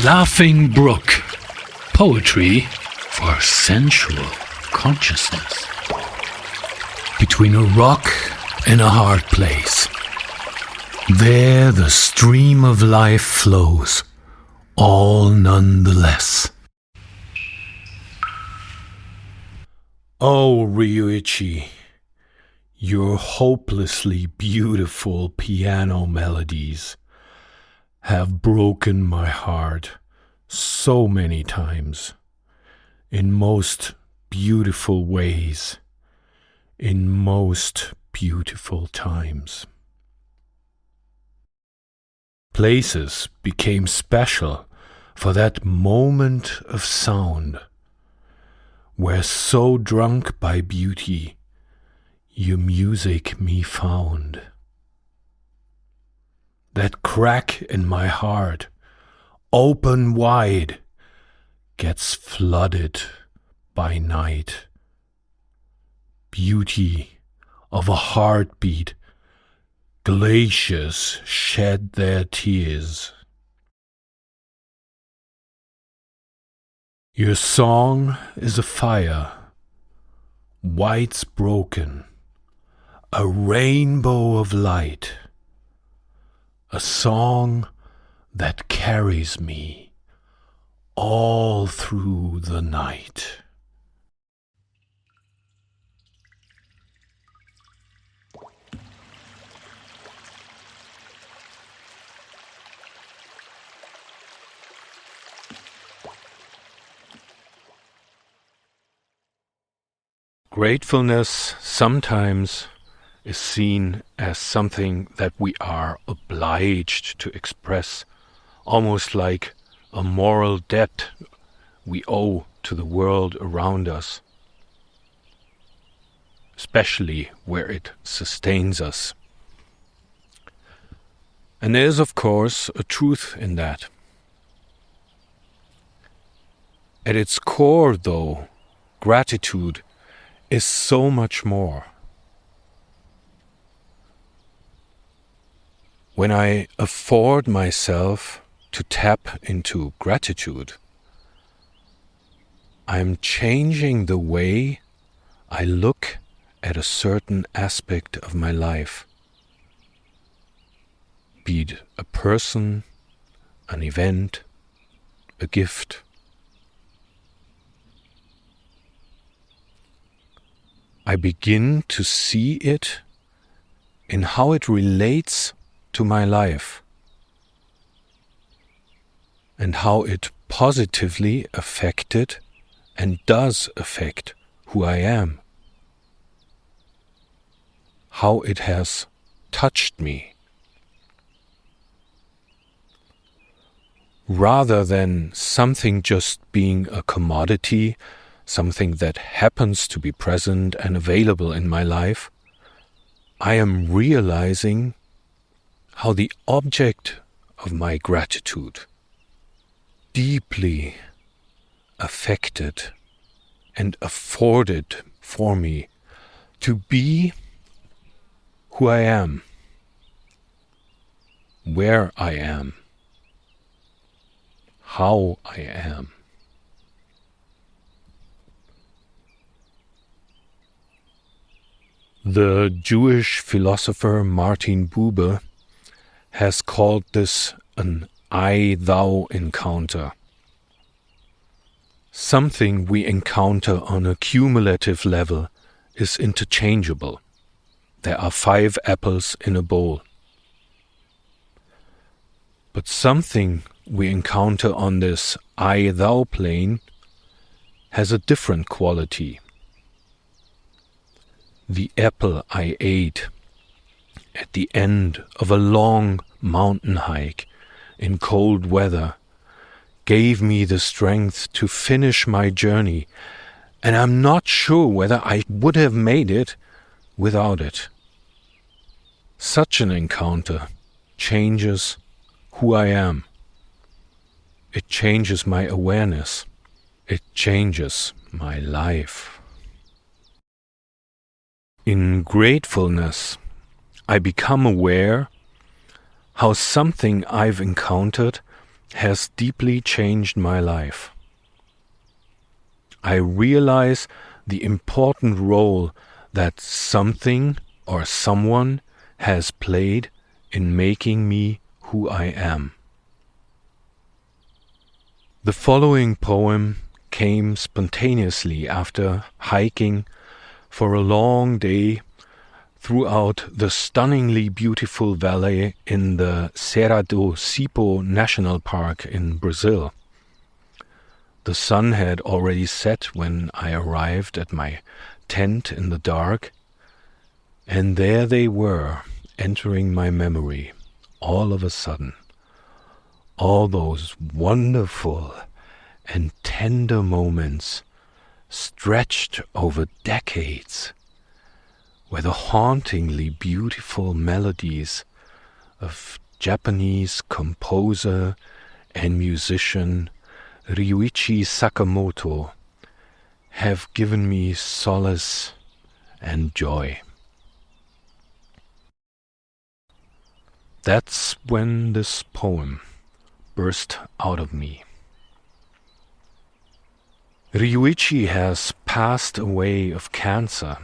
Laughing Brook. Poetry for sensual consciousness. Between a rock and a hard place, there the stream of life flows, all nonetheless. Oh, Ryuichi, your hopelessly beautiful piano melodies have broken my heart so many times, in most beautiful ways, in most beautiful times. Places became special for that moment of sound, where so drunk by beauty, your music me found. That crack in my heart, open wide, gets flooded by night. Beauty of a heartbeat, glaciers shed their tears. Your song is a fire, whites broken, a rainbow of light, a song that carries me all through the night. Gratefulness sometimes is seen as something that we are obliged to express, almost like a moral debt we owe to the world around us, especially where it sustains us. And there is, of course, a truth in that. At its core, though, gratitude is so much more. When I afford myself to tap into gratitude, I'm changing the way I look at a certain aspect of my life, be it a person, an event, a gift. I begin to see it in how it relates to my life and how it positively affected and does affect who I am, how it has touched me. Rather than something just being a commodity, something that happens to be present and available in my life, I am realizing how the object of my gratitude deeply affected and afforded for me to be who I am, where I am, how I am. The Jewish philosopher Martin Buber has called this an I-thou encounter. Something we encounter on a cumulative level is interchangeable. There are 5 apples in a bowl. But something we encounter on this I-thou plane has a different quality. The apple I ate at the end of a long mountain hike in cold weather gave me the strength to finish my journey, and I'm not sure whether I would have made it without it. Such an encounter changes who I am. It changes my awareness. It changes my life. In gratefulness, I become aware how something I've encountered has deeply changed my life. I realize the important role that something or someone has played in making me who I am. The following poem came spontaneously after hiking for a long day throughout the stunningly beautiful valley in the Serra do Cipó National Park in Brazil. The sun had already set when I arrived at my tent in the dark, and there they were, entering my memory, all of a sudden. All those wonderful and tender moments stretched over decades, where the hauntingly beautiful melodies of Japanese composer and musician Ryuichi Sakamoto have given me solace and joy. That's when this poem burst out of me. Ryuichi has passed away of cancer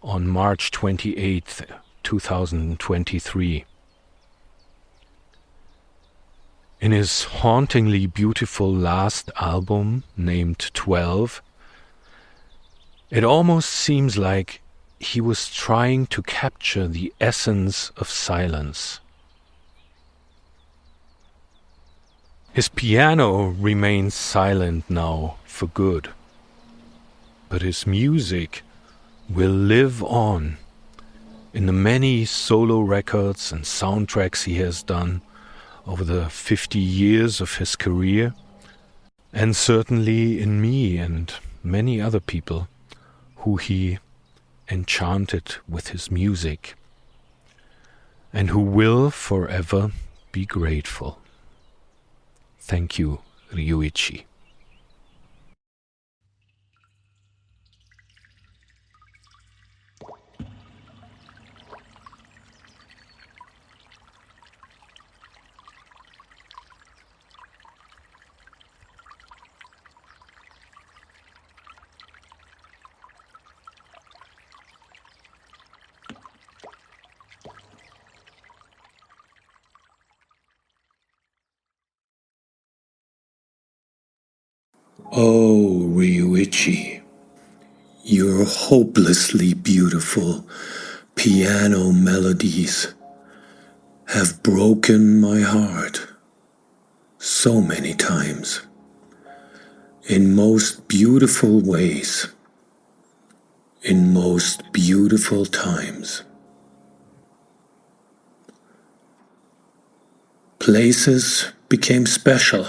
on March 28th, 2023. In his hauntingly beautiful last album, named 12, it almost seems like he was trying to capture the essence of silence. His piano remains silent now for good, but his music will live on in the many solo records and soundtracks he has done over the 50 years of his career, and certainly in me and many other people who he enchanted with his music, and who will forever be grateful. Thank you, Ryuichi. Oh, Ryuichi, your hopelessly beautiful piano melodies have broken my heart so many times, in most beautiful ways, in most beautiful times. Places became special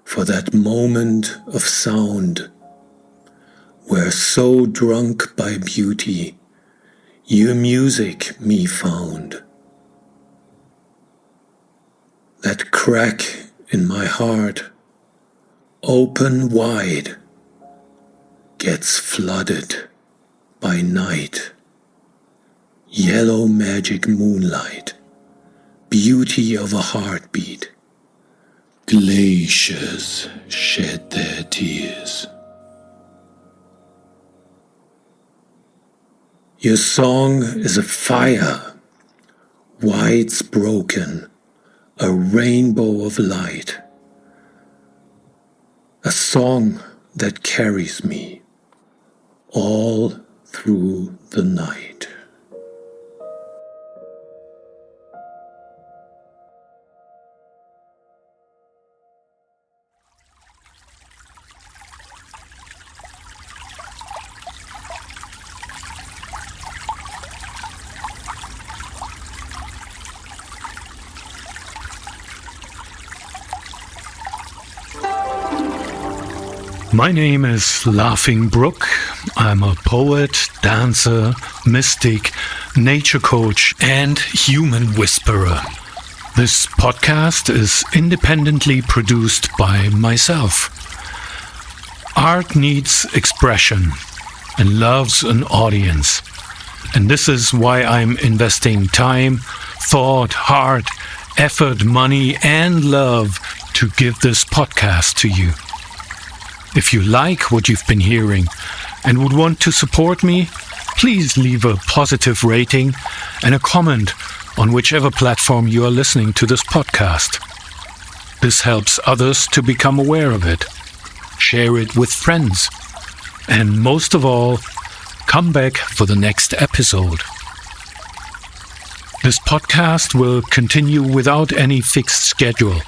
for that moment of sound, where so drunk by beauty, your music me found. That crack in my heart, open wide, gets flooded by night, yellow magic moonlight, beauty of a heartbeat. Glaciers shed their tears. Your song is a fire, wides broken, a rainbow of light. A song that carries me all through the night. My name is Laughing Brook. I'm a poet, dancer, mystic, nature coach, and human whisperer. This podcast is independently produced by myself. Art needs expression and loves an audience. And this is why I'm investing time, thought, heart, effort, money, and love to give this podcast to you. If you like what you've been hearing and would want to support me, please leave a positive rating and a comment on whichever platform you are listening to this podcast. This helps others to become aware of it. Share it with friends. And most of all, come back for the next episode. This podcast will continue without any fixed schedule,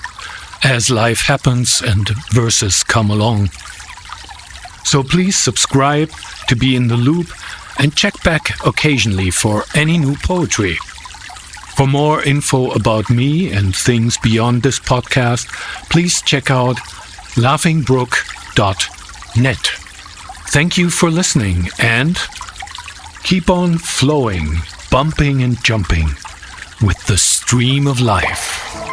as life happens and verses come along. So please subscribe to be in the loop and check back occasionally for any new poetry. For more info about me and things beyond this podcast, please check out laughingbrook.net. Thank you for listening and keep on flowing, bumping and jumping with the stream of life.